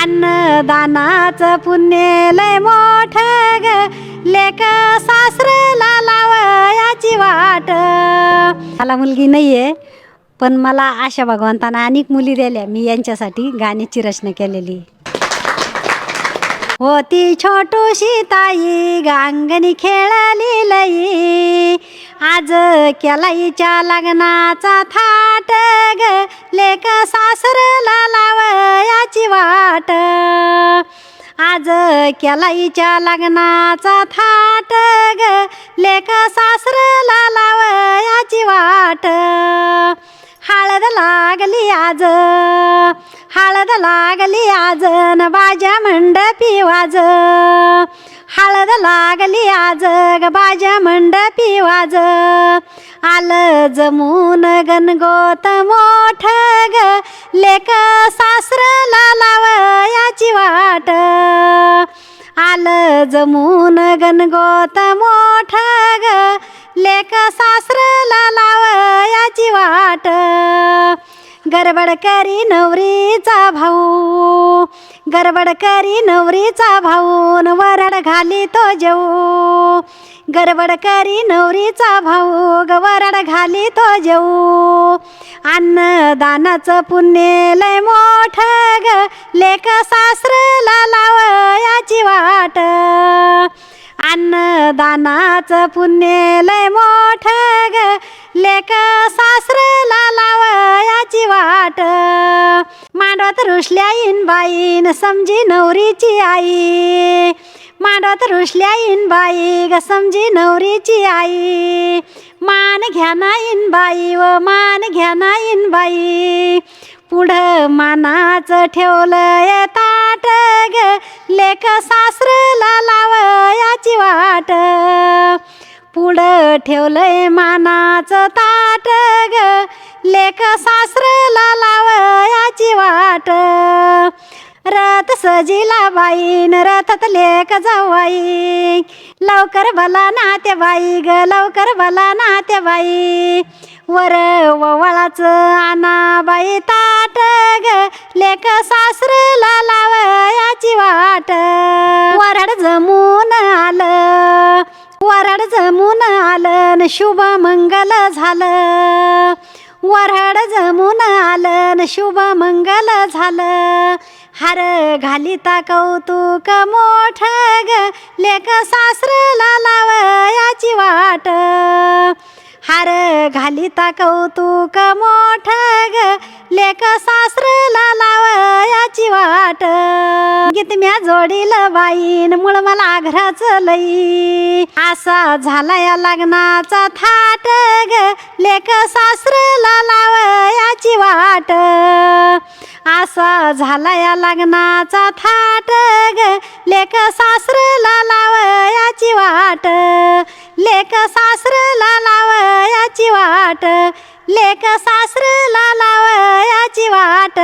अन्नदानाचं पुण्य लय मोठ ग, लेक सासरला लावयाची वाट. मला मुलगी नाहीये, पण मला आशा भगवंतानं अनेक मुली दिल्या. मी यांच्यासाठी गाण्याची रचना केलेली. होती छोटूशी ताई गांगणी खेळली लई, आज केला हिच्या लग्नाचा थाट ग, लेक सासरला लावयाची वाट. आज केला हिच्या लग्नाचा थाट ग, लेक सासरला लावयाची वाट. हळद लागली आज, हळद लागली आज न बाजा मंडपी वाज. हळद लागली आज ग बाजा मंडपी वाज. आलं जमून गणगोत मोठ ग, लेक सासरला लावयाची वाट. आलं जमून गणगोत मोठ ग, लेक सासरला लावयाची वाट. गडबड करी नवरीचा भाऊ, गडबड करी नवरीचा भाऊ न वरड घाली तो जेऊ. गडबड करी नवरीचा भाऊ ग वरड घाली तो जेऊ. अन्नदानाचं पुण्य लय मोठ ग, लेक सासरला लावयाची वाट. अन्नदानाचं पुण्य लय मोठ ग, लेक सासरला लावयाची वाट. मांडवत रुसल्या इन बाईन समजी नवरीची आई. मांडवत रुसल्या इन बाई ग समजी नवरीची आई. मान घ्या ना इन बाई व मान घ्या ना इन बाई. पुढं मानाचं ठेवलंय ताट ग, लेक सासरला लावयाची वाट. पुढं ठेवलंय मानाचं ताट ग, लेक सासरला लावयाची वाट. रथ सजिला बाईन रथात लेक जावाई. लवकर भला नाते बाई ग लवकर भला नाते बाई. वर वळाचं आणा बाई ताट ग, लेक सासरला लावयाची वाट. वरड जमून आलं, वरड जमून आलं न शुभ मंगल झालं. वरड जमून आलं न शुभ मंगल झालं. हार घालिता कौतुक मोठ ग, लेक सासरला लावयाची वाट. हार घालिता कौतुक मोठ ग, लेक सासरला लावयाची वाट. गीत म्या जोडील बाईन मुळ मला घराचं लई. असा झाला या लग्नाचा थाट ग, लेक सासरला लावयाची वाट. असा झाला या लग्नाचा थाट ग, लेक सासरला लावयाची वाट. लेक सासरला लावयाची वाट. लेक सासरला लावयाची वाट.